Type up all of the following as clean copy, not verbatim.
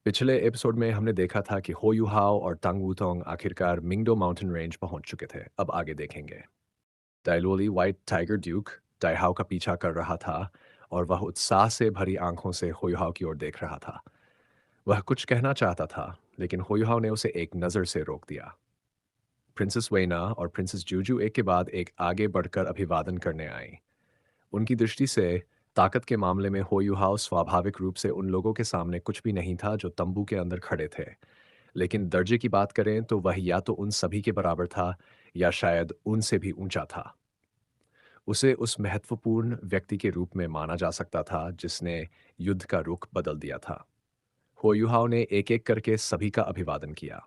पिछले एपिसोड में हमने देखा था कि हो युहाओ और तंग वूतोंग आखिरकार मिंगडो माउंटेन रेंज पहुंच चुके थे। अब आगे देखेंगे। डायलोली व्हाइट टाइगर ड्यूक डाइहाओ का पीछा कर रहा था और वह उत्साह से भरी आंखों से हो युहाओ की ओर देख रहा था। वह कुछ कहना चाहता था, लेकिन हो युहाओ ने उसे एक नज़र से रोक दिया। प्रिंसेस वेना और प्रिंसेस जूजू एक के बाद एक आगे बढ़कर अभिवादन करने आई। उनकी दृष्टि से ताकत के मामले में हो युहाओ स्वाभाविक रूप से उन लोगों के सामने कुछ भी नहीं था जो तंबू के अंदर खड़े थे। लेकिन दर्जे की बात करें तो वह या तो उन सभी के बराबर था या शायद उनसे भी ऊंचा था। उसे उस महत्वपूर्ण व्यक्ति के रूप में माना जा सकता था जिसने युद्ध का रुख बदल दिया था। हो युहाओ ने एक एक करके सभी का अभिवादन किया।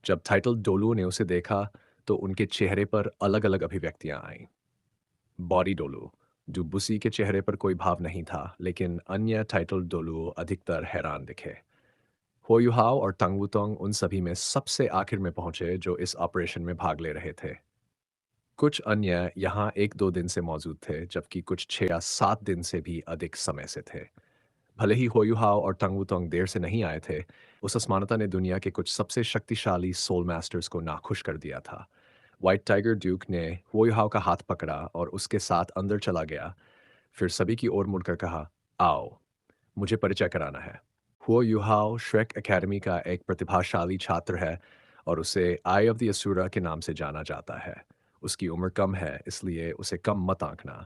जब टाइटल डोलू ने उसे देखा तो उनके चेहरे पर अलग अलग अभिव्यक्तियां आईं। बॉडी डोलू, जो बुसी के चेहरे पर कोई भाव नहीं था, लेकिन अन्य टाइटल डोलू अधिकतर हैरान दिखे। हो युहाओ और तंग वुतोंग उन सभी में सबसे आखिर में पहुंचे जो इस ऑपरेशन में भाग ले रहे थे। कुछ अन्य यहाँ 1-2 दिन से मौजूद थे, जबकि कुछ 6 या 7 दिन से भी अधिक समय से थे। भले ही हो युहाओ और तंग वुतोंग देर से नहीं आए थे, उस असमानता ने दुनिया के कुछ सबसे शक्तिशाली सोल मास्टर्स को नाखुश कर दिया था। व्हाइट टाइगर ड्यूक ने हो युहाओ का हाथ पकड़ा और उसके साथ अंदर चला गया। फिर सभी की ओर मुड़कर कहा, आओ, मुझे परिचय कराना है। हुओ युहाओ श्रेक एकेडमी का एक प्रतिभाशाली छात्र है और उसे आई ऑफ द असुरा के नाम से जाना जाता है। उसकी उम्र कम है, इसलिए उसे कम मत आंकना।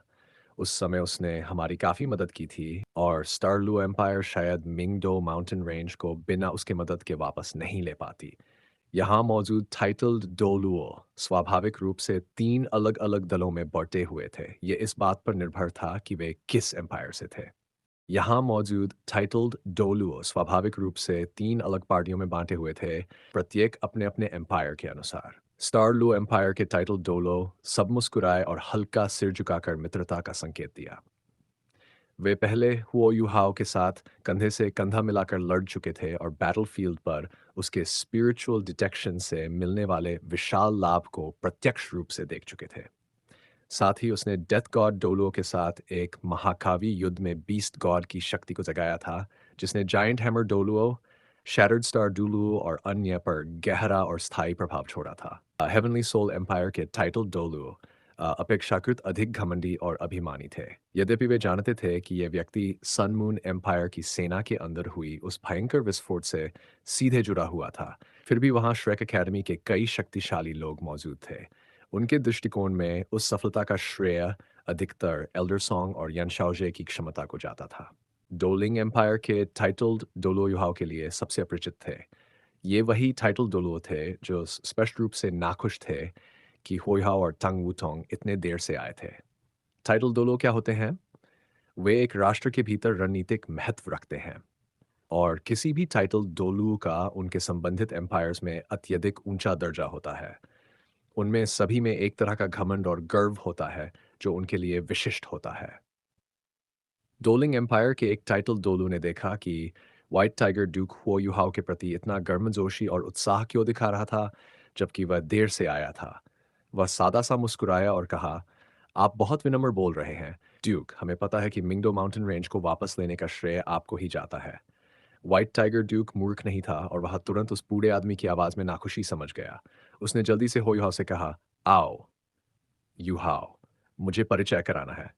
उस समय उसने हमारी काफ़ी मदद की थी और स्टारलू एम्पायर शायद मिंगडो माउंटेन रेंज को बिना उसके मदद के वापस नहीं ले पाती। यहाँ मौजूद टाइटल्ड डोलुओ स्वाभाविक रूप से 3 अलग-अलग दलों में बँटे हुए थे। ये इस बात पर निर्भर था कि वे किस एम्पायर से थे। यहाँ मौजूद टाइटल्ड डोलुओ स्वाभाविक रूप से 3 अलग पार्टियों में बांटे हुए थे, प्रत्येक अपने अपने एम्पायर के अनुसार। स्टारलू एम्पायर के टाइटल डोलो सब मुस्कुराए और हल्का सिर झुकाकर मित्रता का संकेत दिया। वे पहले हुओ युहाओ के साथ कंधे से कंधा मिलाकर लड़ चुके थे और बैटलफील्ड पर उसके स्पिरिचुअल डिटेक्शन से मिलने वाले विशाल लाभ को प्रत्यक्ष रूप से देख चुके थे। साथ ही उसने डेथ गॉड डोलो के साथ एक महाकावी युद्ध में बीस्ट गॉड की शक्ति को जगाया था, जिसने जायंट हैमर डोलुओ, शैटर्ड स्टार डुलुओ और अन्य पर गहरा और स्थायी प्रभाव छोड़ा था। हेवनली सोल एम्पायर के टाइटल डोलुओ अपेक्षाकृत अधिक घमंडी और अभिमानी थे। यद्यपि वे जानते थे कि यह व्यक्ति सन मून एम्पायर की सेना के अंदर हुई उस भयंकर विस्फोट से सीधे जुड़ा हुआ था, फिर भी वहां श्रेक एकेडमी के कई शक्तिशाली लोग मौजूद थे। उनके दृष्टिकोण में उस सफलता का श्रेय अधिकतर एल्डर सॉन्ग और यन शाओजे की क्षमता को जाता था। डोलिंग एम्पायर के टाइटल्ड डोलो युहाओ के लिए सबसे अपरिचित थे। ये वही टाइटल डोलो थे जो स्पष्ट रूप से नाखुश थे कि होयाओ और तंग वुतोंग इतने देर से आए थे। टाइटल डोलो क्या होते हैं? वे एक राष्ट्र के भीतर रणनीतिक महत्व रखते हैं और किसी भी टाइटल डोलू का उनके संबंधित एम्पायर्स में अत्यधिक ऊंचा दर्जा होता है। उनमें सभी में एक तरह का घमंड और गर्व होता है जो उनके लिए विशिष्ट होता है। डोलिंग एम्पायर के एक टाइटल डोलू ने देखा कि व्हाइट टाइगर ड्यूक हुओ युहाओ के प्रति इतना गर्मजोशी और उत्साह क्यों दिखा रहा था, जबकि वह देर से आया था। वह सादा सा मुस्कुराया और कहा, आप बहुत विनम्र बोल रहे हैं ड्यूक। हमें पता है कि मिंगडो माउंटेन रेंज को वापस लेने का श्रेय आपको ही जाता है। व्हाइट टाइगर ड्यूक मूर्ख नहीं था और वह तुरंत उस बूढ़े आदमी की आवाज में नाखुशी समझ गया। उसने जल्दी से हो युहाओ से कहा, आओ युहाओ, मुझे परिचय कराना है।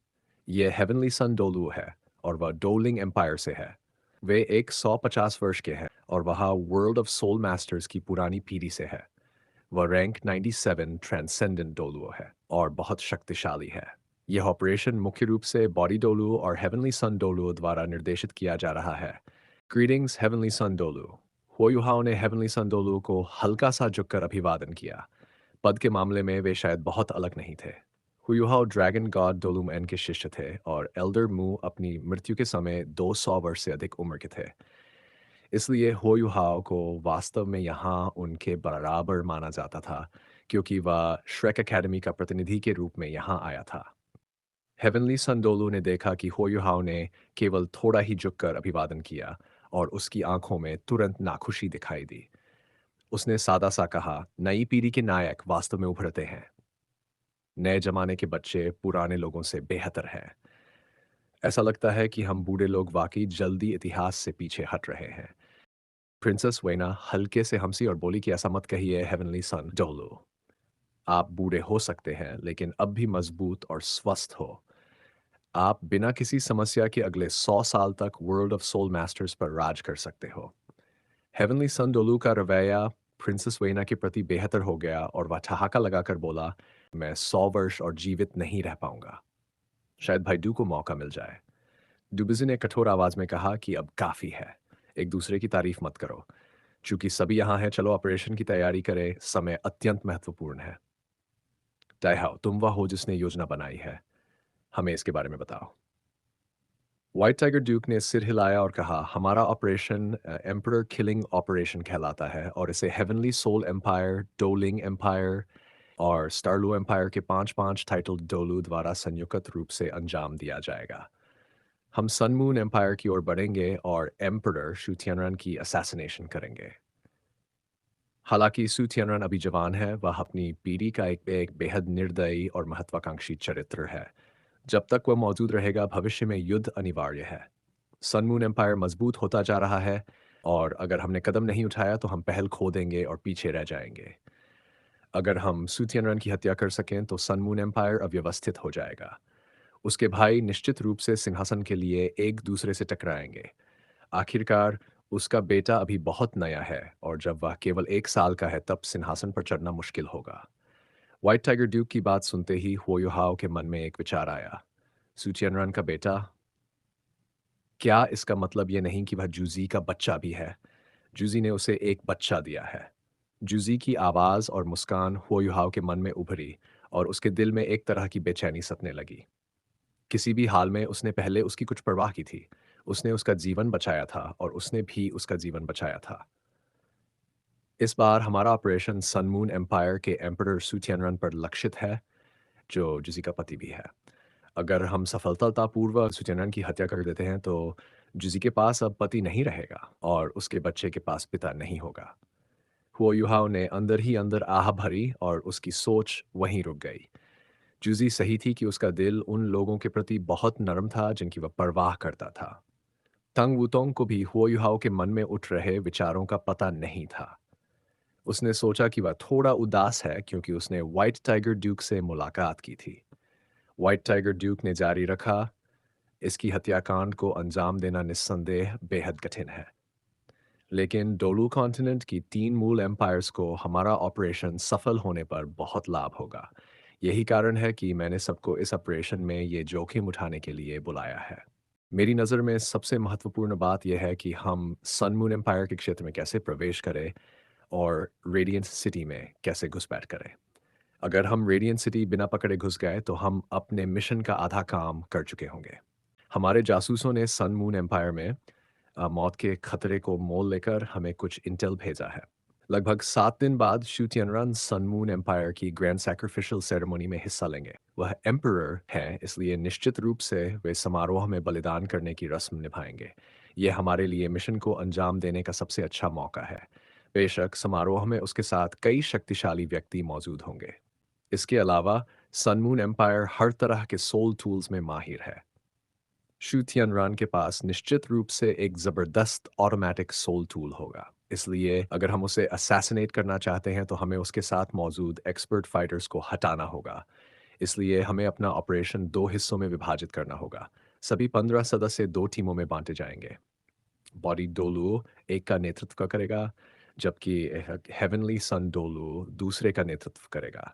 ये हेवनली सन डोलू है और वह डोलिंग एम्पायर से है। वे एक 150 वर्ष के हैं और वह वर्ल्ड ऑफ सोल मास्टर्स की पुरानी पीढ़ी से है। वह रैंक 97 ट्रांसेंडेंट डोलुओ है और बहुत शक्तिशाली है। यह ऑपरेशन मुख्य रूप से बॉडी डोलुओ और हेवनली सन डोलुओ द्वारा निर्देशित किया जा रहा है। ग्रीटिंग्स हेवनली सन डोलू। हो युहाओ ने हेवनली सन डोलू को हल्का सा झुककर अभिवादन किया। पद के मामले में वे शायद बहुत अलग नहीं थे। हुयुहाओ ड्रैगन गॉड डोलुमैन के शिष्य थे और एल्डर मू अपनी मृत्यु के समय 200 वर्ष से अधिक उम्र के थे। इसलिए हो युहाओ को वास्तव में यहाँ उनके बराबर माना जाता था, क्योंकि वह श्रेक एकेडमी का प्रतिनिधि के रूप में यहाँ आया था। हेवनली संडोलू ने देखा कि हो युहाओ ने केवल थोड़ा ही झुककर अभिवादन किया और उसकी आंखों में तुरंत नाखुशी दिखाई दी। उसने सादा सा कहा, नई पीढ़ी के नायक वास्तव में उभरते हैं। नए जमाने के बच्चे पुराने लोगों से बेहतर हैं। ऐसा लगता है कि हम बूढ़े लोग वाकई जल्दी इतिहास से पीछे हट रहे हैं। प्रिंसेस वेना हल्के से हंसी और बोली कि ऐसा मत कहिए हेवनली सन डोलू। आप बूढ़े हो सकते हैं लेकिन अब भी मजबूत और स्वस्थ हो। आप बिना किसी समस्या के अगले 100 साल तक वर्ल्ड ऑफ सोल मास्टर्स पर राज कर सकते हो। हेवनली सन डोलू का रवैया प्रिंसेस वेना के प्रति बेहतर हो गया और वह ठहाका लगाकर बोला, मैं 100 वर्ष और जीवित नहीं रह पाऊंगा। शायद भाई डू को मौका मिल जाए। डुबिजी ने कठोर आवाज में कहा कि अब काफी है। एक दूसरे की तारीफ मत करो। चूंकि सभी यहाँ हैं, चलो ऑपरेशन की तैयारी करें, समय अत्यंत महत्वपूर्ण है। डाइहाओ, तुम वह हो जिसने योजना बनाई है, हमें इसके बारे में बताओ। व्हाइट टाइगर ड्यूक ने सिर हिलाया और कहा, हमारा ऑपरेशन एम्परर किलिंग ऑपरेशन कहलाता है और इसे heavenly soul empire, doling empire और स्टारलू एम्पायर के 5-5 टाइटल डोलू द्वारा संयुक्त रूप से अंजाम दिया जाएगा। हम सन मून एम्पायर की ओर बढ़ेंगे और एम्परर शू तियानरन की असैसिनेशन करेंगे। हालांकि सू तियानरन अभी जवान है, वह अपनी पीढ़ी का एक बेहद निर्दयी और महत्वाकांक्षी चरित्र है। जब तक वह मौजूद रहेगा, भविष्य में युद्ध अनिवार्य है। सन मून एम्पायर मजबूत होता जा रहा है और अगर हमने कदम नहीं उठाया तो हम पहल खो देंगे और पीछे रह जाएंगे। अगर हम सू तियानरन की हत्या कर सकें तो सन मून एम्पायर अव्यवस्थित हो जाएगा। उसके भाई निश्चित रूप से सिंहासन के लिए एक दूसरे से टकराएंगे। आखिरकार उसका बेटा अभी बहुत नया है और जब वह केवल 1 साल का है तब सिंहासन पर चढ़ना मुश्किल होगा। व्हाइट टाइगर ड्यूक की बात सुनते ही हुओयुहाओ के मन में एक विचार आया। सुचियनरन का बेटा, क्या इसका मतलब ये नहीं कि वह जूजी का बच्चा भी है? जूजी ने उसे एक बच्चा दिया है। जूजी की आवाज और मुस्कान हुओयुहाओ के मन में उभरी और उसके दिल में एक तरह की बेचैनी सतने लगी। किसी भी हाल में उसने पहले उसकी कुछ परवाह की थी। उसने उसका जीवन बचाया था और उसने भी उसका जीवन बचाया था। इस बार हमारा ऑपरेशन सन मून एम्पायर के एम्परर सुटियनरन पर लक्षित है, जो जिसी का पति भी है। अगर हम सफलतापूर्वक सुटियनरन की हत्या कर देते हैं, तो जिसी के पास अब पति नहीं रहेगा और उसके बच्चे के पास पिता नहीं होगा। हुओ युहाओ ने अंदर ही अंदर आह भरी और उसकी सोच वहीं रुक गई। जूजी सही थी कि उसका दिल उन लोगों के प्रति बहुत नरम था जिनकी वह परवाह करता था। तंग वुतोंग को भी हुओ युहाओ के मन में उठ रहे विचारों का पता नहीं था। उसने सोचा कि वह थोड़ा उदास है क्योंकि उसने व्हाइट टाइगर ड्यूक से मुलाकात की थी। व्हाइट टाइगर ड्यूक ने जारी रखा, इसकी हत्याकांड को अंजाम देना निस्संदेह बेहद कठिन है। लेकिन डोलू कॉन्टिनेंट की 3 मूल एम्पायर्स को हमारा ऑपरेशन सफल होने पर बहुत लाभ होगा। यही कारण है कि मैंने सबको इस ऑपरेशन में ये जोखिम उठाने के लिए बुलाया है। मेरी नज़र में सबसे महत्वपूर्ण बात यह है कि हम सन मून एम्पायर के क्षेत्र में कैसे प्रवेश करें और रेडियंट सिटी में कैसे घुसपैठ करें। अगर हम रेडियंट सिटी बिना पकड़े घुस गए तो हम अपने मिशन का आधा काम कर चुके होंगे। हमारे जासूसों ने सन मून एम्पायर में मौत के खतरे को मोल लेकर हमें कुछ इंटेल भेजा है। लगभग 7 दिन बाद शू तियनरन सन मून एम्पायर की ग्रैंड सैक्रिफिशियल सेरेमनी में हिस्सा लेंगे। वह एम्परर हैं, इसलिए निश्चित रूप से वे समारोह में बलिदान करने की रस्म निभाएंगे। यह हमारे लिए मिशन को अंजाम देने का सबसे अच्छा मौका है। बेशक समारोह में उसके साथ कई शक्तिशाली व्यक्ति मौजूद होंगे। इसके अलावा सन मून एम्पायर हर तरह के सोल टूल्स में माहिर है। शू तियनरन के पास निश्चित रूप से एक जबरदस्त ऑटोमेटिक सोल टूल होगा। इसलिए अगर हम उसे असैसिनेट करना चाहते हैं तो हमें उसके साथ मौजूद एक्सपर्ट फाइटर्स को हटाना होगा। इसलिए हमें अपना ऑपरेशन 2 हिस्सों में विभाजित करना होगा। सभी 15 सदस्य 2 टीमों में बांटे जाएंगे। बॉडी डोलू एक का नेतृत्व करेगा, जबकि हेवनली सन डोलू दूसरे का नेतृत्व करेगा।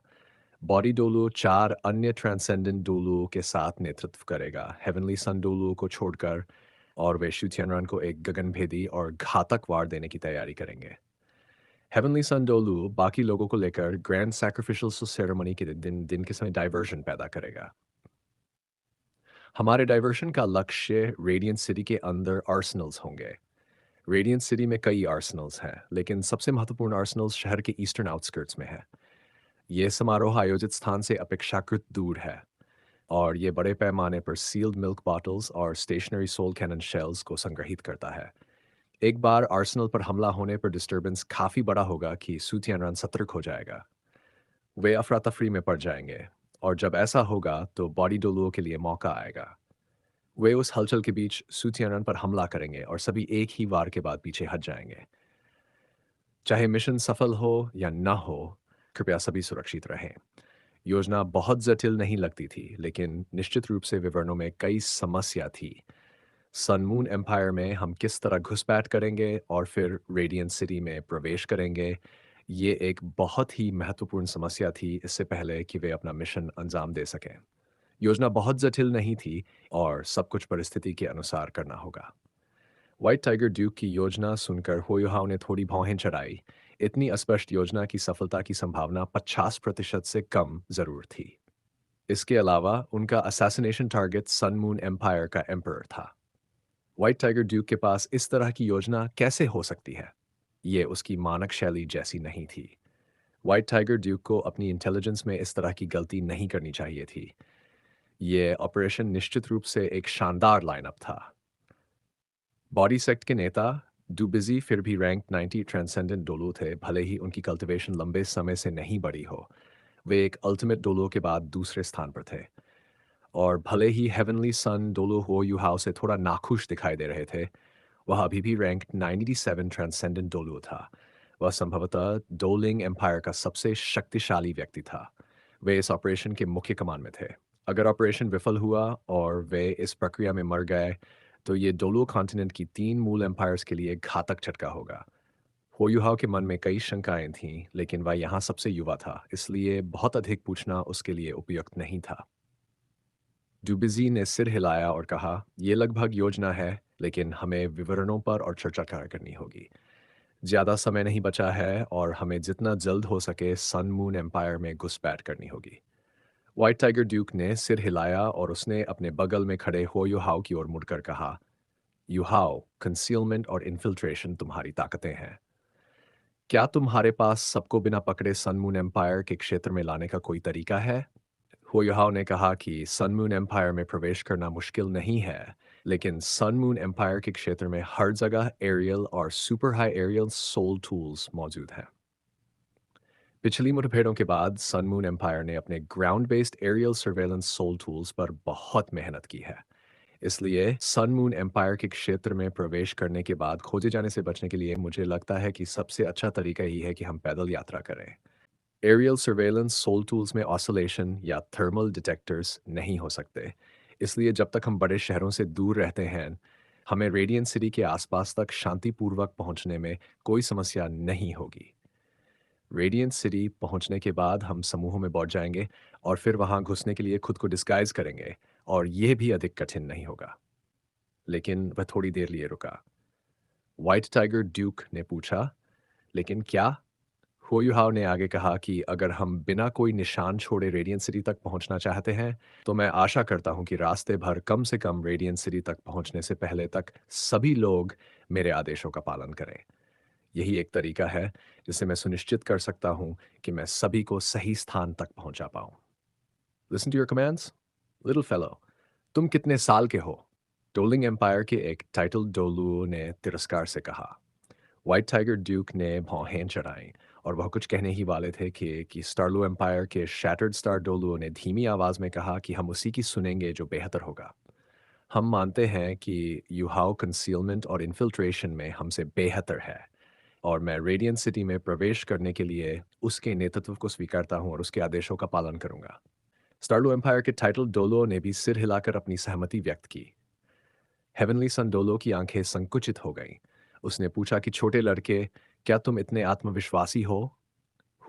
बॉडी डोलू 4 अन्य ट्रांसेंडेंट डोलू के साथ नेतृत्व करेगा, हेवनली सन डोलू को छोड़कर, और वे शुथियनरन को एक गगनभेदी और घातक वार देने की तैयारी करेंगे। हेवनली सन डोलू बाकी लोगों को लेकर ग्रैंड सैक्रिफिशियल सेरेमनी के दिन दिन के समय डाइवर्शन पैदा करेगा। हमारे डाइवर्शन का लक्ष्य रेडियंट सिटी के अंदर आर्सेनल्स होंगे। रेडियंट सिटी में कई आर्सेनल्स हैं, लेकिन सबसे महत्वपूर्ण आर्सेनल्स शहर के ईस्टर्न आउटस्कर्ट्स में है। ये समारोह आयोजित स्थान से अपेक्षाकृत दूर है और ये बड़े पैमाने पर सील्ड मिल्क बॉटल्स और स्टेशनरी सोल कैनन शेल्स को संग्रहित करता है। एक बार आर्सेनल पर हमला होने पर डिस्टर्बेंस काफ़ी बड़ा होगा कि सूथियानरन सतर्क हो जाएगा। वे अफरा तफरी में पड़ जाएंगे और जब ऐसा होगा तो बॉडी डोलुओ के लिए मौका आएगा। वे उस हलचल के बीच सूथियानरन पर हमला करेंगे और सभी एक ही वार के बाद पीछे हट जाएंगे। चाहे मिशन सफल हो या न हो, कृपया सभी सुरक्षित रहें। योजना बहुत जटिल नहीं लगती थी, लेकिन निश्चित रूप से विवरणों में कई समस्या थी। सन मून एम्पायर में हम किस तरह घुसपैठ करेंगे और फिर रेडियंट सिटी में प्रवेश करेंगे, ये एक बहुत ही महत्वपूर्ण समस्या थी इससे पहले कि वे अपना मिशन अंजाम दे सकें। योजना बहुत जटिल नहीं थी और सब कुछ परिस्थिति के अनुसार करना होगा। व्हाइट टाइगर ड्यूक की योजना सुनकर होयोहाव ने थोड़ी भौहें चढ़ाई। इतनी अस्पष्ट योजना की सफलता की संभावना 50% से कम जरूर थी। इसके अलावा उनका assassination target sun moon empire का एम्परर था। व्हाइट टाइगर ड्यूक के पास इस तरह की योजना कैसे हो सकती है? ये उसकी मानक शैली जैसी नहीं थी। व्हाइट टाइगर ड्यूक को अपनी इंटेलिजेंस में इस तरह की गलती नहीं करनी चाहिए थी। ये ऑपरेशन निश्चित रूप से एक शानदार लाइनअप था। बॉडी सेक्ट के नेता डुबिजी फिर भी रैंक 90 ट्रांसेंडेंट डोलो थे, भले ही उनकी कल्टीवेशन लंबे समय से नहीं बढ़ी हो। वे एक अल्टीमेट डोलो के बाद दूसरे स्थान पर थे। और भले ही हेवनली सन डोलो हो यूहाओ से थोड़ा नाखुश दिखाई दे रहे थे, वह अभी भी रैंक 97 ट्रांसेंडेंट डोलो था। वह संभवतः डोलिंग एम्पायर का सबसे शक्तिशाली व्यक्ति था। वे इस ऑपरेशन के मुख्य कमान में थे। अगर ऑपरेशन विफल हुआ और वे इस प्रक्रिया में मर गए, तो ये डोलो कॉन्टिनेंट की 3 मूल एम्पायर्स के लिए घातक झटका होगा। होयुहाव के मन में कई शंकाएं थीं, लेकिन वह यहाँ सबसे युवा था, इसलिए बहुत अधिक पूछना उसके लिए उपयुक्त नहीं था। डुबिजी ने सिर हिलाया और कहा, "ये लगभग योजना है, लेकिन हमें विवरणों पर और चर्चा करनी होगी। ज़्यादा समय नहीं बचा है और हमें जितना जल्द हो सके सन मून एम्पायर में घुसपैठ करनी होगी।" व्हाइट टाइगर ड्यूक ने सिर हिलाया और उसने अपने बगल में खड़े हो युहाओ की ओर मुड़कर कहा, "युहाओ, कंसीलमेंट और इन्फिल्ट्रेशन तुम्हारी ताकतें हैं। क्या तुम्हारे पास सबको बिना पकड़े सन मून एम्पायर के क्षेत्र में लाने का कोई तरीका है?" हुयाओ ने कहा कि सन मून एम्पायर में प्रवेश करना मुश्किल नहीं है, लेकिन सन मून एम्पायर के क्षेत्र में हर जगह एरियल और super high aerial soul tools मौजूद हैं। पिछली मुठभेड़ों के बाद सन मून एम्पायर ने अपने ground based aerial surveillance soul tools पर बहुत मेहनत की है। इसलिए सन मून एम्पायर के क्षेत्र में प्रवेश करने के बाद खोजे जाने से बचने के लिए मुझे लगता है कि सबसे अच्छा तरीका यही है कि हम पैदल यात्रा करें। एरियल सर्वेलेंस सोल टूल्स में ऑसिलेशन या थर्मल डिटेक्टर्स नहीं हो सकते, इसलिए जब तक हम बड़े शहरों से दूर रहते हैं, हमें रेडियंट सिटी के आसपास तक शांतिपूर्वक पहुंचने में कोई समस्या नहीं होगी। रेडियंट सिटी पहुंचने के बाद हम समूहों में बांट जाएंगे और फिर वहां घुसने के लिए खुद को डिस्गाइज करेंगे, और यह भी अधिक कठिन नहीं होगा। लेकिन वह थोड़ी देर लिए रुका। व्हाइट टाइगर ड्यूक ने पूछा, "लेकिन क्या?" हुयुहाव ने आगे कहा कि अगर हम बिना कोई निशान छोड़े रेडियंट सिटी तक पहुंचना चाहते हैं, तो मैं आशा करता हूं कि रास्ते भर कम से कम रेडियंट सिटी तक पहुंचने से पहले तक सभी लोग मेरे आदेशों का पालन करें। यही एक तरीका है जिससे मैं सुनिश्चित कर सकता हूं कि मैं सभी को सही स्थान तक पहुंचा पाऊं। Listen to your commands, little fellow. तुम कितने साल के हो? डोलिंग एम्पायर के एक टाइटल डोलू ने तिरस्कार से कहा। व्हाइट टाइगर ड्यूक ने भौहें चढ़ाईं और वह कुछ कहने ही वाले थे कि स्टारलो एम्पायर के शैटर्ड स्टार डोलुओ ने धीमी आवाज में कहा कि हम उसी की सुनेंगे जो बेहतर होगा। हम मानते हैं कि युहाओ कंसीलमेंट और इन्फिल्ट्रेशन में हमसे बेहतर है, और मैं रेडियंट सिटी में प्रवेश करने के लिए उसके नेतृत्व को स्वीकारता हूं और उसके आदेशों का पालन करूंगा। स्टारलो एम्पायर के टाइटल डोलो ने भी सिर हिलाकर अपनी सहमति व्यक्त की। हेवनली सन डोलो की आंखें संकुचित हो गईं। उसने पूछा कि छोटे लड़के, क्या तुम इतने आत्मविश्वासी हो?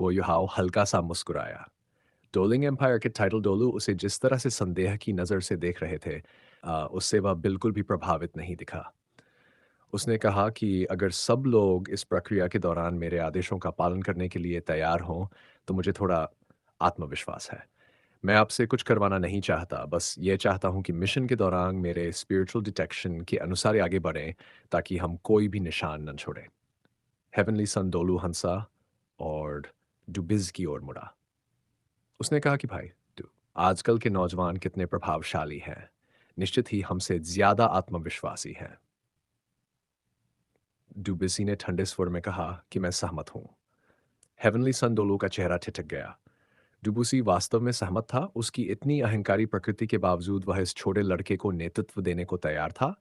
हुओयुहाओ हल्का सा मुस्कुराया। डोलिंग एम्पायर के टाइटल डोलू उसे जिस तरह से संदेह की नज़र से देख रहे थे, उससे वह बिल्कुल भी प्रभावित नहीं दिखा। उसने कहा कि अगर सब लोग इस प्रक्रिया के दौरान मेरे आदेशों का पालन करने के लिए तैयार हों, तो मुझे थोड़ा आत्मविश्वास है। मैं आपसे कुछ करवाना नहीं चाहता, बस ये चाहता हूँ कि मिशन के दौरान मेरे स्पिरिचुअल डिटेक्शन के अनुसार आगे बढ़ें, ताकि हम कोई भी निशान न छोड़ें। हेवनली सन डोलू हंसा और डुबिज की ओर मुड़ा। उसने कहा कि भाई, तू आजकल के नौजवान कितने प्रभावशाली हैं, निश्चित ही हमसे ज्यादा आत्मविश्वासी हैं। डुबिसी ने ठंडे स्वर में कहा कि मैं सहमत हूं। हेवनली सन डोलू का चेहरा ठिठक गया। डुबुसी वास्तव में सहमत था, उसकी इतनी अहंकारी प्रकृति के बावजूद वह इस छोटे लड़के को नेतृत्व देने को तैयार था।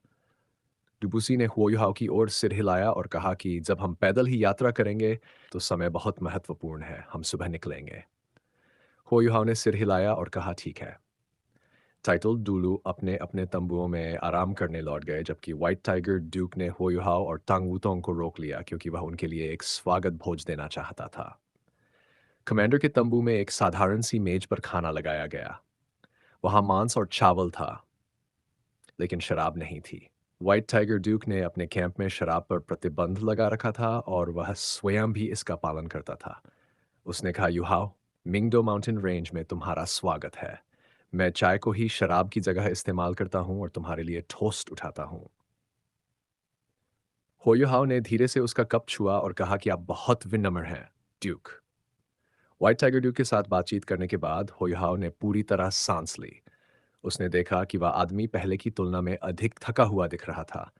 डुबुसी ने हुओयुहाओ की ओर सिर हिलाया और कहा कि जब हम पैदल ही यात्रा करेंगे तो समय बहुत महत्वपूर्ण है, हम सुबह निकलेंगे। हुओयुहाओ ने सिर हिलाया और कहा ठीक है। टाइटल डुलू अपने अपने तंबुओं में आराम करने लौट गए, जबकि व्हाइट टाइगर ड्यूक ने हुओयुहाओ और तांग वूतोंग को रोक लिया क्योंकि वह उनके लिए एक स्वागत भोज देना चाहता था। कमांडर के तंबू में एक साधारण सी मेज पर खाना लगाया गया। वहां मांस और चावल था, लेकिन शराब नहीं थी। व्हाइट टाइगर ड्यूक ने अपने कैंप में शराब पर प्रतिबंध लगा रखा था और वह स्वयं भी इसका पालन करता था। उसने कहा, युहाओ, मिंगडो माउंटेन रेंज में तुम्हारा स्वागत है। मैं चाय को ही शराब की जगह इस्तेमाल करता हूँ और तुम्हारे लिए टोस्ट उठाता हूँ। होयुहाओ ने धीरे से उसका कप छुआ और कहा कि आप बहुत विनम्र हैं, ड्यूक। व्हाइट टाइगर ड्यूक के साथ बातचीत करने के बाद होयुहाओ ने पूरी तरह सांस ली। उसने देखा कि वह आदमी पहले की तुलना में अधिक थका हुआ दिख रहा था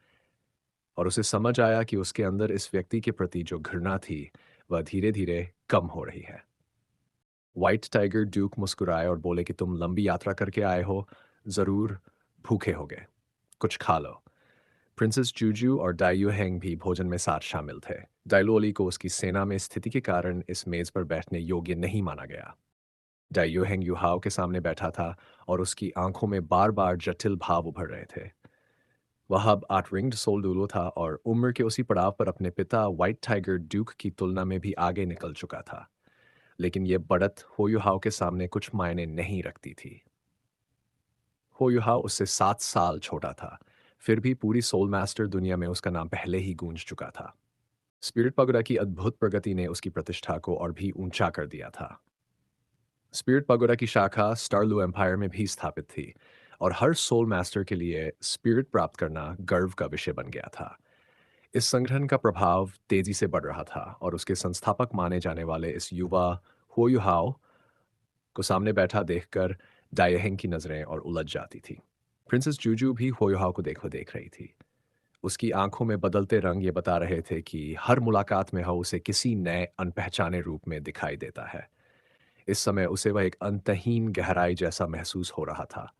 और उसे समझ आया कि उसके अंदर इस व्यक्ति के प्रति जो घृणा थी वह धीरे धीरे कम हो रही है। व्हाइट टाइगर ड्यूक मुस्कुराए और बोले कि तुम लंबी यात्रा करके आए हो, जरूर भूखे होगे, कुछ खा लो। प्रिंसेस जूजू और डाइयो हैंग भी भोजन में साथ शामिल थे। डाइलोली को उसकी सेना में स्थिति के कारण इस मेज पर बैठने योग्य नहीं माना गया। डाइयो हैंग युहाओ के सामने बैठा था और उसकी आंखों में बार बार जटिल भाव उभर रहे थे। वह अब 8 रिंग्ड सोल डूलो था और उम्र के उसी पड़ाव पर अपने पिता व्हाइट टाइगर ड्यूक की तुलना में भी आगे निकल चुका था। लेकिन यह बढ़त होयुहाओ के सामने कुछ मायने नहीं रखती थी। होयुहाओ उससे 7 साल छोटा था, फिर भी पूरी सोल मास्टर दुनिया में उसका नाम पहले ही गूंज चुका था। स्पिरिट पगोडा की अद्भुत प्रगति ने उसकी प्रतिष्ठा को और भी ऊंचा कर दिया था। स्पिरिट पगोडा की शाखा स्टारलू एम्पायर में भी स्थापित थी और हर सोल मास्टर के लिए स्पिरिट प्राप्त करना गर्व का विषय बन गया था। इस संगठन का प्रभाव तेजी से बढ़ रहा था और उसके संस्थापक माने जाने वाले इस युवा होयुहाओ को सामने बैठा देखकर डायहेंग की नजरें और उलझ जाती थी। प्रिंसेस जूजू भी होयुहाओ को देख रही थी। उसकी आंखों में बदलते रंग ये बता रहे थे कि हर मुलाकात में वह उसे किसी नए अनपहचाने रूप में दिखाई देता है। इस समय उसे वह एक अंतहीन गहराई जैसा महसूस हो रहा था।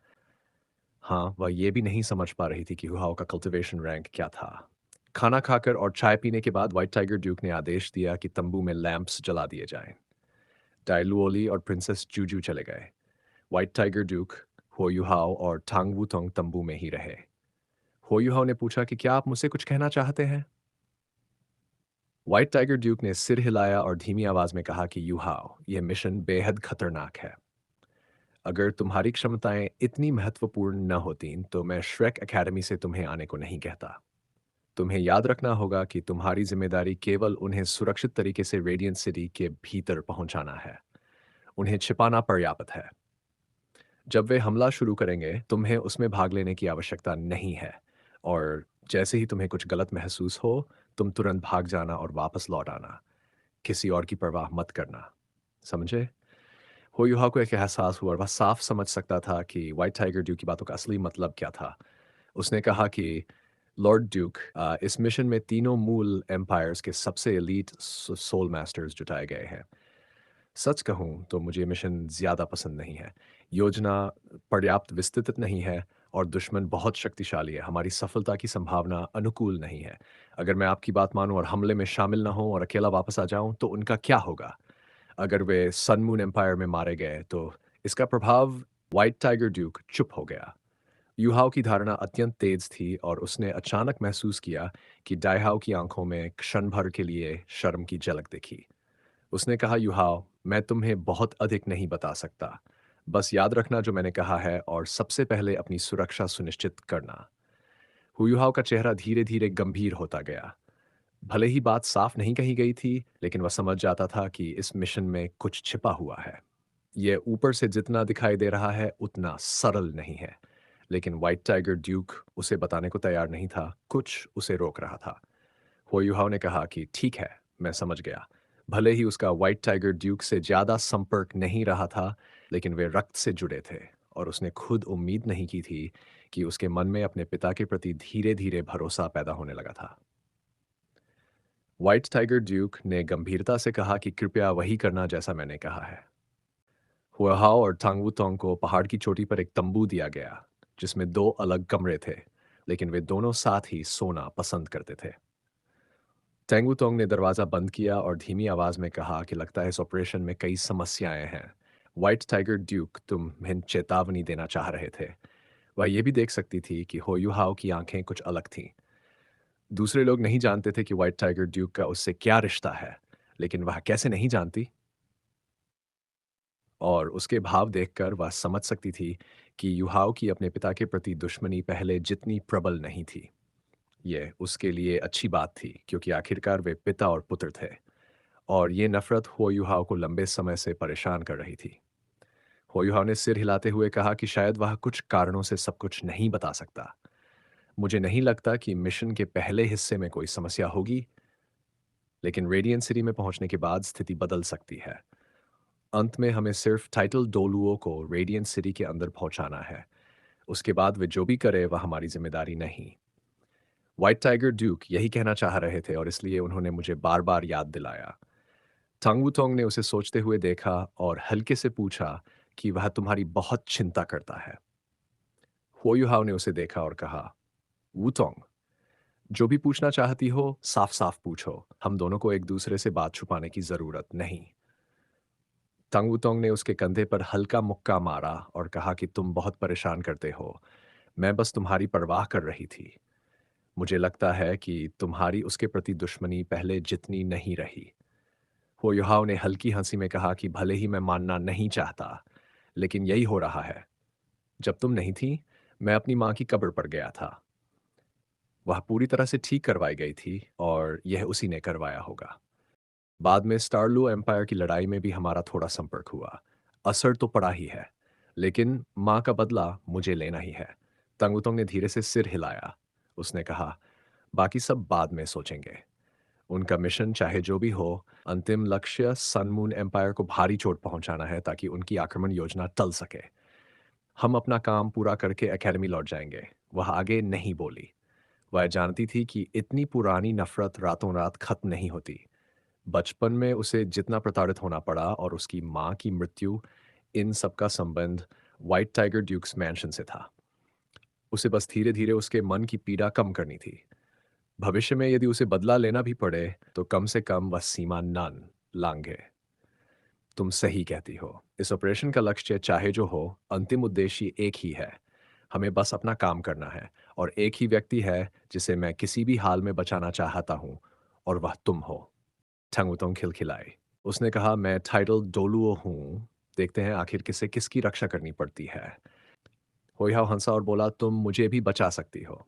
हाँ, वह ये भी नहीं समझ पा रही थी कि हुआओ का कल्टीवेशन रैंक क्या था। खाना खाकर और चाय पीने के बाद व्हाइट टाइगर ड्यूक ने आदेश दिया कि तंबू में लैंप्स जला दिए जाएं। डायलुओली और प्रिंसेस जूजू चले गए। व्हाइट टाइगर ड्यूक, होयुहाओ और टांग वूतोंग तंबू में ही रहे। होयुहाओ ने पूछा कि क्या आप मुझसे कुछ कहना चाहते हैं? व्हाइट टाइगर ड्यूक ने सिर हिलाया और धीमी आवाज में कहा कि युहाओ, यह मिशन बेहद खतरनाक है। अगर तुम्हारी क्षमताएं इतनी महत्वपूर्ण न होतीं तो मैं श्रेक एकेडमी से तुम्हें आने को नहीं कहता। तुम्हें याद रखना होगा कि तुम्हारी जिम्मेदारी केवल उन्हें सुरक्षित तरीके से रेडियंट सिटी के भीतर पहुंचाना है। उन्हें छिपाना पर्याप्त है। जब वे हमला शुरू करेंगे तुम्हें उसमें भाग लेने की आवश्यकता नहीं है, और जैसे ही तुम्हें कुछ गलत महसूस हो तुम तुरंत भाग जाना और वापस लौट आना। किसी और की परवाह मत करना, समझे? होयुहा को एक एहसास हुआ और वह साफ समझ सकता था कि व्हाइट टाइगर ड्यूक की बातों का असली मतलब क्या था। उसने कहा कि लॉर्ड ड्यूक, इस मिशन में तीनों मूल एम्पायर्स के सबसे एलीट सोल मास्टर्स जुटाए गए हैं। सच कहूँ तो मुझे ये मिशन ज़्यादा पसंद नहीं है। योजना पर्याप्त विस्तृत नहीं है और दुश्मन बहुत शक्तिशाली है। हमारी सफलता की संभावना अनुकूल नहीं है। अगर मैं आपकी बात मानूं और हमले में शामिल ना हूं और अकेला वापस आ जाऊं तो उनका क्या होगा? अगर वे सन मून एम्पायर में मारे गए तो इसका प्रभाव। व्हाइट टाइगर ड्यूक चुप हो गया। यूहाओ की धारणा अत्यंत तेज थी और उसने अचानक महसूस किया कि डायहाओ की आंखों में क्षण भर के लिए शर्म की झलक दिखी। उसने कहा, यूहाओ, मैं तुम्हें बहुत अधिक नहीं बता सकता। बस याद रखना जो मैंने कहा है और सबसे पहले अपनी सुरक्षा सुनिश्चित करना। हुयूहाओ का चेहरा धीरे धीरे गंभीर होता गया। भले ही बात साफ नहीं कही गई थी, लेकिन वह समझ जाता था कि इस मिशन में कुछ छिपा हुआ है। यह ऊपर से जितना दिखाई दे रहा है उतना सरल नहीं है। लेकिन व्हाइट टाइगर ड्यूक उसे बताने को तैयार नहीं था, कुछ उसे रोक रहा था। होयुहाव ने कहा कि ठीक है, मैं समझ गया। भले ही उसका व्हाइट टाइगर ड्यूक से ज्यादा संपर्क नहीं रहा था, लेकिन वे रक्त से जुड़े थे और उसने खुद उम्मीद नहीं की थी कि उसके मन में अपने पिता के प्रति धीरे धीरे भरोसा पैदा होने लगा था। व्हाइट टाइगर ड्यूक ने गंभीरता से कहा कि कृपया वही करना जैसा मैंने कहा है। हुआहाओ और टांगवू तोंग को पहाड़ की चोटी पर एक तंबू दिया गया, जिसमें 2 अलग कमरे थे। लेकिन वे दोनों साथ ही सोना पसंद करते थे। टेंगू तोंग ने दरवाज़ा बंद किया और धीमी आवाज़ में कहा कि लगता है इस ऑपरेशन में कई समस्याएं हैं। व्हाइट टाइगर ड्यूक, तुम्हें चेतावनी देना चाह रहे थे। वह ये भी देख सकती थी कि हो युहाओ की आंखें कुछ अलग थीं। दूसरे लोग नहीं जानते थे कि व्हाइट टाइगर ड्यूक का उससे क्या रिश्ता है, लेकिन वह कैसे नहीं जानती? और उसके भाव देखकर वह समझ सकती थी कि युहाओ की अपने पिता के प्रति दुश्मनी पहले जितनी प्रबल नहीं थी। ये उसके लिए अच्छी बात थी, क्योंकि आखिरकार वे पिता और पुत्र थे, और ये नफरत हो युहाओ को लंबे समय से परेशान कर रही थी। हो युहाओ ने सिर हिलाते हुए कहा कि शायद वह कुछ कारणों से सब कुछ नहीं बता सकता। मुझे नहीं लगता कि मिशन के पहले हिस्से में कोई समस्या होगी, लेकिन रेडियंट सिटी में पहुंचने के बाद स्थिति बदल सकती है। अंत में हमें सिर्फ टाइटल डोलुओ को रेडियंट सिटी के अंदर पहुंचाना है। उसके बाद वे जो भी करे वह हमारी जिम्मेदारी नहीं। व्हाइट टाइगर ड्यूक यही कहना चाह रहे थे, और इसलिए उन्होंने मुझे बार बार याद दिलाया। टांगवू तोंग ने उसे सोचते हुए देखा और हल्के से पूछा कि वह तुम्हारी बहुत चिंता करता है। हो युहाओ ने उसे देखा और कहा, वूटोंग, जो भी पूछना चाहती हो साफ साफ पूछो, हम दोनों को एक दूसरे से बात छुपाने की जरूरत नहीं। तंगुतोंग ने उसके कंधे पर हल्का मुक्का मारा और कहा कि तुम बहुत परेशान करते हो। मैं बस तुम्हारी परवाह कर रही थी। मुझे लगता है कि तुम्हारी उसके प्रति दुश्मनी पहले जितनी नहीं रही। हो युहाओ ने हल्की हंसी में कहा कि भले ही मैं मानना नहीं चाहता, लेकिन यही हो रहा है। जब तुम नहीं थी, मैं अपनी माँ की कब्र पर गया था। वह पूरी तरह से ठीक करवाई गई थी, और यह उसी ने करवाया होगा। बाद में स्टारलू एम्पायर की लड़ाई में भी हमारा थोड़ा संपर्क हुआ। असर तो पड़ा ही है, लेकिन माँ का बदला मुझे लेना ही है। तंगुतोंग ने धीरे से सिर हिलाया। उसने कहा, बाकी सब बाद में सोचेंगे। उनका मिशन चाहे जो भी हो, अंतिम लक्ष्य सन मून एम्पायर को भारी चोट पहुंचाना है ताकि उनकी आक्रमण योजना टल सके। हम अपना काम पूरा करके एकेडमी लौट जाएंगे। वह आगे नहीं बोली। वह जानती थी कि इतनी पुरानी नफरत रातों रात खत्म नहीं होती। बचपन में उसे जितना प्रताड़ित होना पड़ा और उसकी माँ की मृत्यु, इन सब का संबंध व्हाइट टाइगर ड्यूक्स मैंशन से था। उसे बस धीरे धीरे उसके मन की पीड़ा कम करनी थी। भविष्य में यदि उसे बदला लेना भी पड़े, तो कम से कम वह सीमा न लांघे। तुम सही कहती हो। इस ऑपरेशन का लक्ष्य चाहे जो हो, अंतिम उद्देश्य एक ही है। हमें बस अपना काम करना है, और एक ही व्यक्ति है जिसे मैं किसी भी हाल में बचाना चाहता हूँ, और वह तुम हो। छंगुतोंग खिलखिलाई। उसने कहा, मैं टाइटल डोलुओ हूँ। देखते हैं आखिर किसे किसकी रक्षा करनी पड़ती है। होइहाव हंसा और बोला, तुम मुझे भी बचा सकती हो।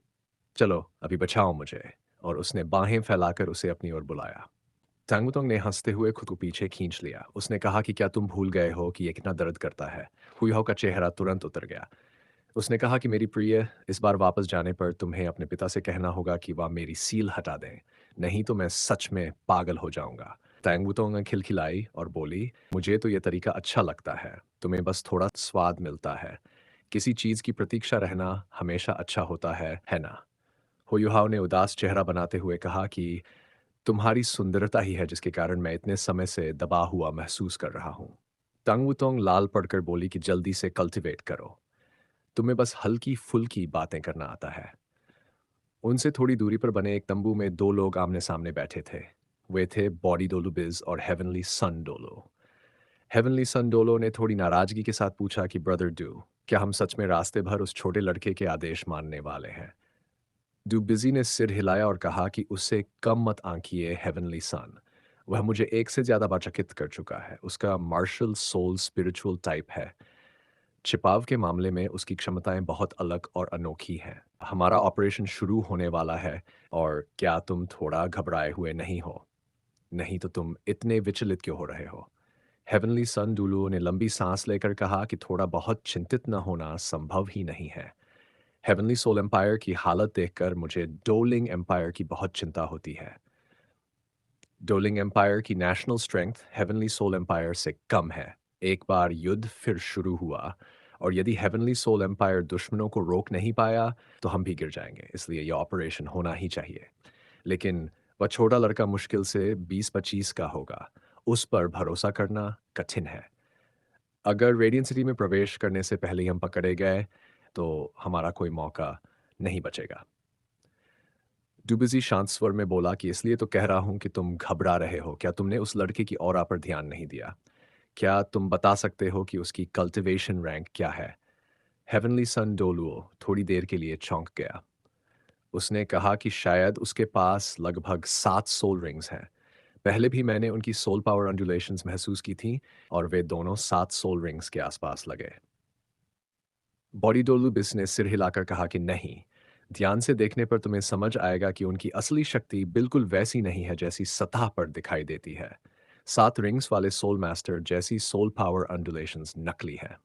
चलो अभी बचाओ मुझे। और उसने बाहें फैलाकर उसे अपनी ओर बुलाया। टांगुतोंग ने हंसते हुए खुद को पीछे खींच लिया। उसने कहा कि क्या तुम भूल गए हो कि ये कितना दर्द करता है? हुईहाव का चेहरा तुरंत उतर गया। उसने कहा कि मेरी प्रिय, इस बार वापस जाने पर तुम्हें अपने पिता से कहना होगा कि वह मेरी सील हटा दें, नहीं तो मैं सच में पागल हो जाऊंगा। टैंगुतोंग ने खिलखिलाई और बोली, मुझे तो यह तरीका अच्छा लगता है। तुम्हें बस थोड़ा स्वाद मिलता है। किसी चीज की प्रतीक्षा रहना हमेशा अच्छा होता है ना? हुयुहाव ने उदास चेहरा बनाते हुए कहा कि तुम्हारी सुंदरता ही है जिसके कारण मैं इतने समय से दबा हुआ महसूस कर रहा हूँ। टंगुतोंग लाल पड़कर बोली कि जल्दी से कल्टीवेट करो। तुम्हें बस हल्की फुल्की बातें करना आता है। उनसे थोड़ी दूरी पर बने एक तंबू में दो लोग आमने सामने बैठे थे। वे थे बॉडी डोलो बिज और heavenly sun dolo. Heavenly sun dolo ने थोड़ी नाराजगी के साथ पूछा कि ब्रदर डू, क्या हम सच में रास्ते भर उस छोटे लड़के के आदेश मानने वाले हैं? डू बिजी ने सिर हिलाया और कहा कि उससे कम मत आंकिए हेवनली सन। वह मुझे एक से ज्यादा बार चकित कर चुका है। उसका मार्शल सोल स्पिरिचुअल टाइप है। छिपाव के मामले में उसकी क्षमताएं बहुत अलग और अनोखी हैं। हमारा ऑपरेशन शुरू होने वाला है, और क्या तुम थोड़ा घबराए हुए नहीं हो? नहीं तो तुम इतने विचलित क्यों हो रहे हो? हेवनली सन डुलुओ ने लंबी सांस लेकर कहा कि थोड़ा बहुत चिंतित न होना संभव ही नहीं है। हेवनली सोल एम्पायर की हालत देखकर मुझे डोलिंग एम्पायर की बहुत चिंता होती है। डोलिंग एम्पायर की national strength heavenly soul empire से कम है। एक बार युद्ध फिर शुरू हुआ, और यदि हेवनली सोल एम्पायर दुश्मनों को रोक नहीं पाया, तो हम भी गिर जाएंगे। इसलिए यह ऑपरेशन होना ही चाहिए। लेकिन वह छोटा लड़का मुश्किल से 20-25 का होगा। उस पर भरोसा करना कठिन है। अगर रेडियन सिटी में प्रवेश करने से पहले ही हम पकड़े गए, तो हमारा कोई मौका नहीं बचेगा। डुबिजी शांत स्वर में बोला कि इसलिए तो कह रहा हूं कि तुम घबरा रहे हो। क्या तुमने उस लड़के की ऑरा पर ध्यान नहीं दिया? क्या तुम बता सकते हो कि उसकी कल्टिवेशन रैंक क्या है? हेवनली सन डोलुओ थोड़ी देर के लिए चौंक गया। उसने कहा कि शायद उसके पास लगभग 7 सोल रिंग्स हैं। पहले भी मैंने उनकी सोल पावर अंडुलेशंस महसूस की थी और वे दोनों 7 सोल रिंग्स के आसपास लगे। बॉडी डोलुबिस ने सिर हिलाकर कहा कि नहीं, ध्यान से देखने पर तुम्हें समझ आएगा कि उनकी असली शक्ति बिल्कुल वैसी नहीं है जैसी सतह पर दिखाई देती है। 7 रिंग्स वाले सोल मास्टर जैसी सोल पावर अंडुलेशंस नकली है।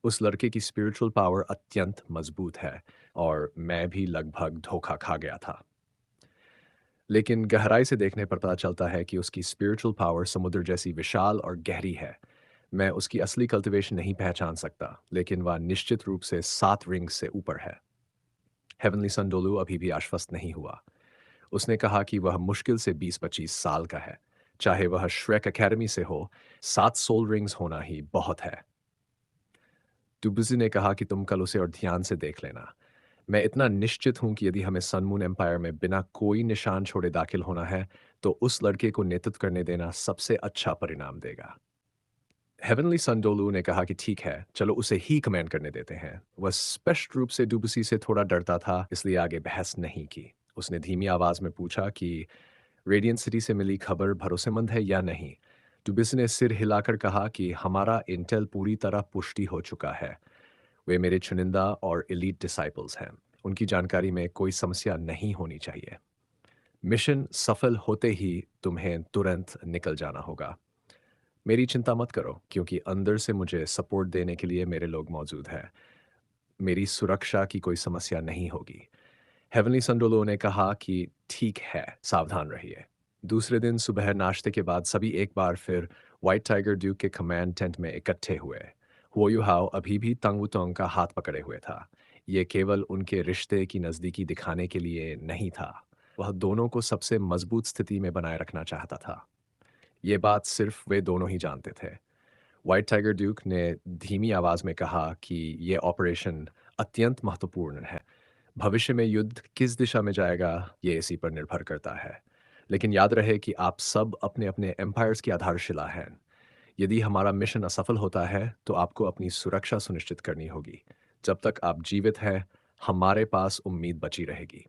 उस लड़के की स्पिरिचुअल पावर अत्यंत मजबूत है और मैं भी लगभग धोखा खा गया था। लेकिन गहराई से देखने पर पता चलता है कि उसकी स्पिरिचुअल पावर समुद्र जैसी विशाल और गहरी है। मैं उसकी असली कल्टीवेशन नहीं पहचान सकता, लेकिन वह निश्चित रूप से 7 रिंग्स से ऊपर है। हेवनली संडोलू अभी भी आश्वस्त नहीं हुआ। उसने कहा कि वह मुश्किल से 20-25 साल का है। चाहे वह श्रेक एकेडमी से हो, 7 सोल रिंग्स होना ही बहुत है। डुबुजी ने कहा कि तुम कल उसे और ध्यान से देख लेना। मैं इतना निश्चित हूं कि यदि हमें सन मून एम्पायर में बिना कोई निशान छोड़े दाखिल होना है, तो उस लड़के को नेतृत्व करने देना सबसे अच्छा परिणाम देगा। हेवनली संडोलू ने कहा कि ठीक है, चलो उसे ही कमांड करने देते हैं। वह स्पष्ट रूप से डुबुसी से थोड़ा डरता था, इसलिए आगे बहस नहीं की। उसने धीमी आवाज में पूछा कि रेडियंट सिटी से मिली खबर भरोसेमंद है या नहीं। डुबिस ने सिर हिलाकर कहा कि हमारा इंटेल पूरी तरह पुष्टि हो चुका है। वे मेरे चुनिंदा और एलीट डिसाइपल्स हैं। उनकी जानकारी में कोई समस्या नहीं होनी चाहिए। मिशन सफल होते ही तुम्हें तुरंत निकल जाना होगा। मेरी चिंता मत करो, क्योंकि अंदर से मुझे सपोर्ट देने के लिए मेरे लोग मौजूद हैं। मेरी सुरक्षा की कोई समस्या नहीं होगी। हेवनली संडोलो ने कहा कि ठीक है, सावधान रहिए। दूसरे दिन सुबह नाश्ते के बाद सभी एक बार फिर व्हाइट टाइगर ड्यूक के कमांड टेंट में इकट्ठे हुए। हुओ युहाओ अभी भी तंग वुतोंग का हाथ पकड़े हुए था। ये केवल उनके रिश्ते की नज़दीकी दिखाने के लिए नहीं था। वह दोनों को सबसे मजबूत स्थिति में बनाए रखना चाहता था। ये बात सिर्फ वे दोनों ही जानते थे। व्हाइट टाइगर ड्यूक ने धीमी आवाज में कहा कि यह ऑपरेशन अत्यंत महत्वपूर्ण है। भविष्य में युद्ध किस दिशा में जाएगा, ये इसी पर निर्भर करता है। लेकिन याद रहे कि आप सब अपने अपने एम्पायर्स की आधारशिला हैं। यदि हमारा मिशन असफल होता है, तो आपको अपनी सुरक्षा सुनिश्चित करनी होगी। जब तक आप जीवित हैं, हमारे पास उम्मीद बची रहेगी।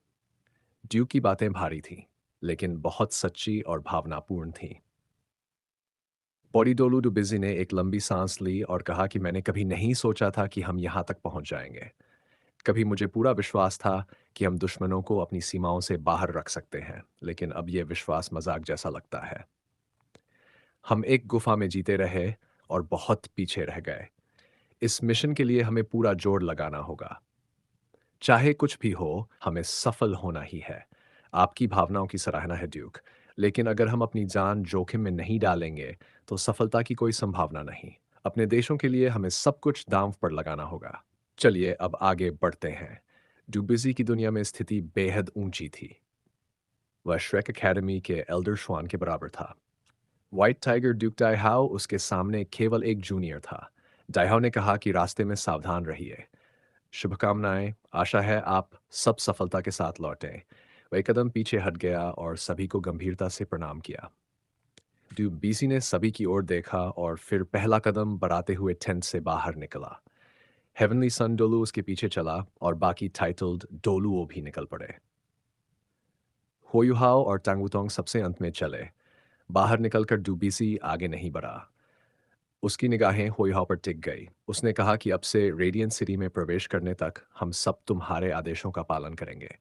ड्यूक की बातें भारी थीं, लेकिन बहुत सच्ची और भावनापूर्ण थीं। बॉडीडोलू डुबिजी ने एक लंबी सांस ली और कहा कि मैंने कभी नहीं सोचा था कि हम यहाँ तक पहुँच जाएंगे। कभी मुझे पूरा विश्वास था कि हम दुश्मनों को अपनी सीमाओं से बाहर रख सकते हैं, लेकिन अब यह विश्वास मजाक जैसा लगता है। हम एक गुफा में जीते रहे और बहुत पीछे रह गए। इस मिशन के लिए हमें पूरा जोर लगाना होगा। चाहे कुछ भी हो, हमें सफल होना ही है। आपकी भावनाओं की सराहना है ड्यूक, लेकिन अगर हम अपनी जान जोखिम में नहीं डालेंगे, तो सफलता की कोई संभावना नहीं। अपने देशों के लिए हमें सब कुछ दांव पर लगाना होगा। चलिए अब आगे बढ़ते हैं। डुबिजी की दुनिया में स्थिति बेहद ऊंची थी। वह श्रेक एकेडमी के एल्डर श्वान के बराबर था। व्हाइट टाइगर ड्यूक डाइहाओ उसके सामने केवल एक जूनियर था। डाइहाओ ने कहा कि रास्ते में सावधान रहिए। शुभकामनाएं, आशा है आप सब सफलता के साथ लौटें। वह एक कदम पीछे हट गया और सभी को गंभीरता से प्रणाम किया। डुबिसी ने सभी की ओर देखा और फिर पहला कदम बढ़ाते हुए टेंट से बाहर निकला। हेवनली सन डोलू उसके पीछे चला और बाकी टाइटल्ड डोलुओ भी निकल पड़े। होयुहाओ और टांगुतोंग सबसे अंत में चले। बाहर निकलकर डुबिसी आगे नहीं बढ़ा। उसकी निगाहें होयुहाओ पर टिक गई। उसने कहा कि अब से रेडियंट सिटी में प्रवेश करने तक हम सब तुम्हारे आदेशों का पालन करेंगे।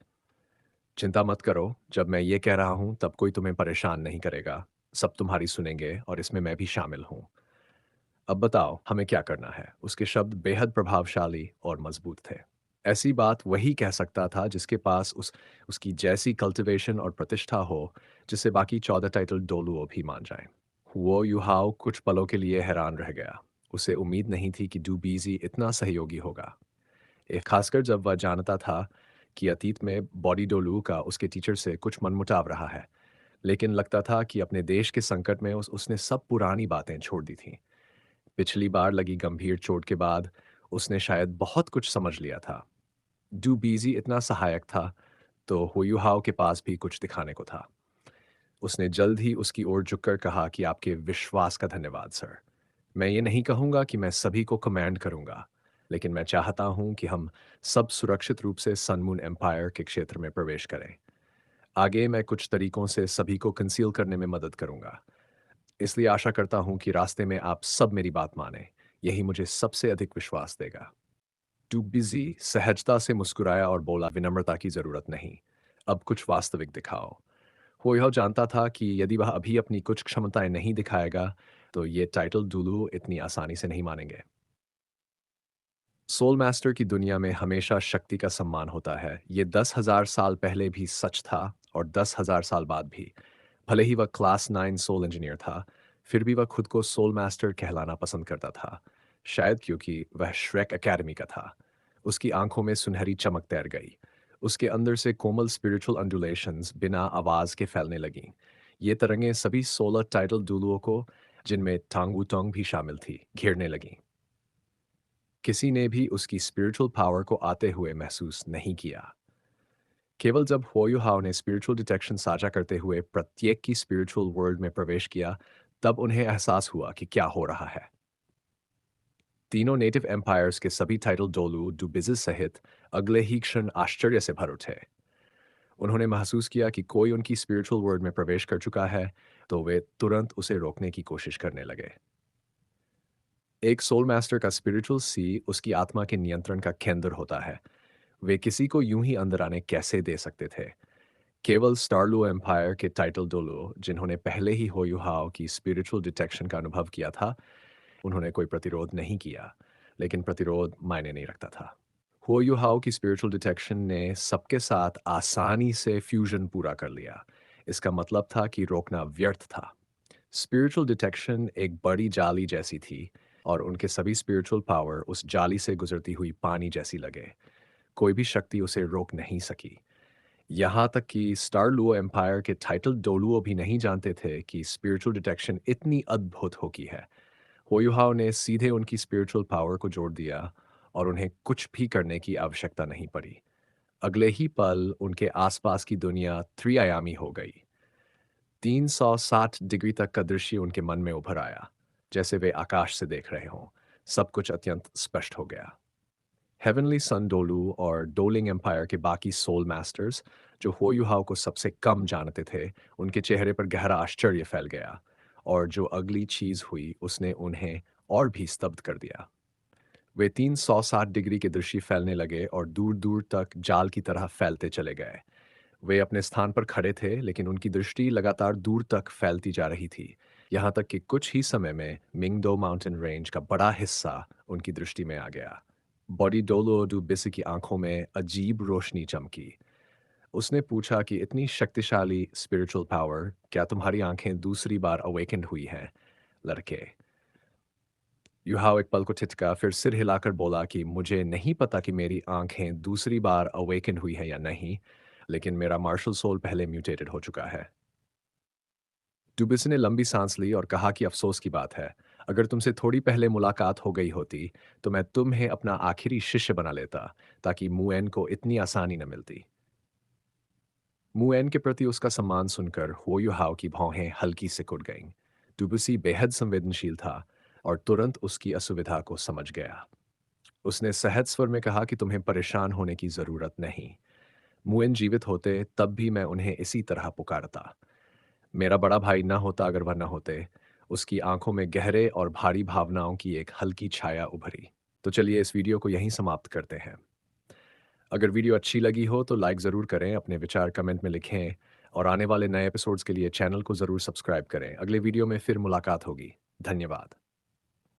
चिंता मत करो, जब मैं ये कह रहा हूं तब कोई तुम्हें परेशान नहीं करेगा। सब तुम्हारी सुनेंगे और इसमें मैं भी शामिल हूं। अब बताओ हमें क्या करना है। उसके शब्द बेहद प्रभावशाली और मजबूत थे। ऐसी बात वही कह सकता था जिसके पास उसकी जैसी कल्टीवेशन और प्रतिष्ठा हो, जिसे बाकी 14 टाइटल डोलुओ भी मान जाएं। हुओ युहाओ कुछ पलों के लिए हैरान रह गया। उसे उम्मीद नहीं थी कि डुबीजी इतना सहयोगी होगा, एक खासकर जब वह जानता था कि अतीत में बॉडी डोलू का उसके टीचर से कुछ मनमुटाव रहा है। लेकिन लगता था कि अपने देश के संकट में उसने सब पुरानी बातें छोड़ दी थीं। पिछली बार लगी गंभीर चोट के बाद उसने शायद बहुत कुछ समझ लिया था। डू बीजी इतना सहायक था, तो हुयुहाओ के पास भी कुछ दिखाने को था। उसने जल्द ही उसकी ओर झुककर कहा कि आपके विश्वास का धन्यवाद सर। मैं ये नहीं कहूँगा कि मैं सभी को कमांड करूँगा, लेकिन मैं चाहता हूँ कि हम सब सुरक्षित रूप से सन मून एम्पायर के क्षेत्र में प्रवेश करें। आगे मैं कुछ तरीकों से सभी को कंसील करने में मदद करूँगा। इसलिए आशा करता हूँ कि रास्ते में आप सब मेरी बात मानें। यही मुझे सबसे अधिक विश्वास देगा। टू बिजी सहजता से मुस्कुराया और बोला, विनम्रता की जरूरत नहीं। अब कुछ वास्तविक दिखाओ। वो यह जानता था कि यदि वह अभी अपनी कुछ क्षमताएं नहीं दिखाएगा, तो ये टाइटल डुलू इतनी आसानी से नहीं मानेंगे। सोल मास्टर की दुनिया में हमेशा शक्ति का सम्मान होता है। ये 10,000 साल पहले भी सच था और 10,000 साल बाद भी। भले ही वह क्लास 9 सोल इंजीनियर था, फिर भी वह खुद को सोल मास्टर कहलाना पसंद करता था। शायद क्योंकि वह श्रेक एकेडमी का था। उसकी आंखों में सुनहरी चमक तैर गई। उसके अंदर से कोमल स्पिरिचुअल अंडुलेशंस बिना आवाज के फैलने लगीं। ये तरंगें सभी 16 टाइटल डुलुओं को, जिनमें टांगू टोंग भी शामिल थी, घेरने लगीं। किसी ने भी उसकी स्पिरिचुअल पावर को आते हुए महसूस नहीं किया। केवल जब हुओयुहाओ ने स्पिरिचुअल डिटेक्शन साझा करते हुए प्रत्येक की स्पिरिचुअल वर्ल्ड में प्रवेश किया, तब उन्हें एहसास हुआ कि क्या हो रहा है। तीनों नेटिव एम्पायर्स के सभी टाइटल डोलू डुबिज़ सहित अगले ही क्षण आश्चर्य से भर उठे। उन्होंने महसूस किया कि कोई उनकी स्पिरिचुअल वर्ल्ड में प्रवेश कर चुका है, तो वे तुरंत उसे रोकने की कोशिश करने लगे। एक सोल मास्टर का स्पिरिचुअल सी उसकी आत्मा के नियंत्रण का केंद्र होता है। वे किसी को यूं ही अंदर आने कैसे दे सकते थे? केवल स्टारलू एम्पायर के टाइटल डोलो, जिन्होंने पहले ही होयुहाओ की स्पिरिचुअल डिटेक्शन का अनुभव किया था, उन्होंने कोई प्रतिरोध नहीं किया, लेकिन प्रतिरोध मायने नहीं रखता था। होयुहाओ की स्पिरिचुअल डिटेक्शन ने सबके साथ आसानी से फ्यूजन पूरा कर लिया। इसका मतलब था कि रोकना व्यर्थ था। स्पिरिचुअल डिटेक्शन एक बड़ी जाली जैसी थी, और उनके सभी स्पिरिचुअल पावर उस जाली से गुजरती हुई पानी जैसी लगे। कोई भी शक्ति उसे रोक नहीं सकी। यहाँ तक कि स्टार लुओ एम्पायर के टाइटल डोलुओ भी नहीं जानते थे कि स्पिरिचुअल डिटेक्शन इतनी अद्भुत होगी है। होयुहाओ ने सीधे उनकी स्पिरिचुअल पावर को जोड़ दिया, और उन्हें कुछ भी करने की आवश्यकता नहीं पड़ी। अगले ही पल उनके आसपास की दुनिया त्रिआयामी हो गई। 360 डिग्री तक का दृश्य उनके मन में उभर आया, जैसे वे आकाश से देख रहे हों। सब कुछ अत्यंत स्पष्ट हो गया। हेवनली सन डोलू और डोलिंग एम्पायर के बाकी सोल मास्टर्स, जो होयुहाओ को सबसे कम जानते थे, उनके चेहरे पर गहरा आश्चर्य फैल गया, और जो अगली चीज हुई उसने उन्हें और भी स्तब्ध कर दिया। वे 360 डिग्री के दृश्य फैलने लगे और दूर दूर तक जाल की तरह फैलते चले गए। वे अपने स्थान पर खड़े थे, लेकिन उनकी दृष्टि लगातार दूर तक फैलती जा रही थी, यहाँ तक कि कुछ ही समय में मिंगदो माउंटेन रेंज का बड़ा हिस्सा उनकी दृष्टि में आ गया। बॉडी डोलो डू बिस की आंखों में अजीब रोशनी चमकी। उसने पूछा कि इतनी शक्तिशाली स्पिरिचुअल पावर, क्या तुम्हारी आंखें दूसरी बार अवेकन हुई हैं, लड़के? युहाओ एक पल को ठिठका, फिर सिर हिलाकर बोला कि मुझे नहीं पता कि मेरी आंखें दूसरी बार अवेकन हुई है या नहीं, लेकिन मेरा मार्शल सोल पहले म्यूटेटेड हो चुका है। डुबिस ने लंबी सांस ली और कहा कि अफसोस की बात है। अगर तुमसे थोड़ी पहले मुलाकात हो गई होती, तो मैं तुम्हें अपना आखिरी शिष्य बना लेता, ताकि मुएन को इतनी आसानी न मिलती। मुएन के प्रति उसका सम्मान सुनकर हुओयुहाओ की भौहें हल्की से कुट गईं। डुबुसी बेहद संवेदनशील था और तुरंत उसकी असुविधा को समझ गया। उसने सहज स्वर में कहा कि तुम्हें परेशान होने की जरूरत नहीं। मुएन जीवित होते तब भी मैं उन्हें इसी तरह पुकारता। मेरा बड़ा भाई ना होता अगर वह न होते। उसकी आंखों में गहरे और भारी भावनाओं की एक हल्की छाया उभरी। तो चलिए इस वीडियो को यहीं समाप्त करते हैं। अगर वीडियो अच्छी लगी हो तो लाइक ज़रूर करें, अपने विचार कमेंट में लिखें, और आने वाले नए एपिसोड्स के लिए चैनल को ज़रूर सब्सक्राइब करें। अगले वीडियो में फिर मुलाकात होगी। धन्यवाद।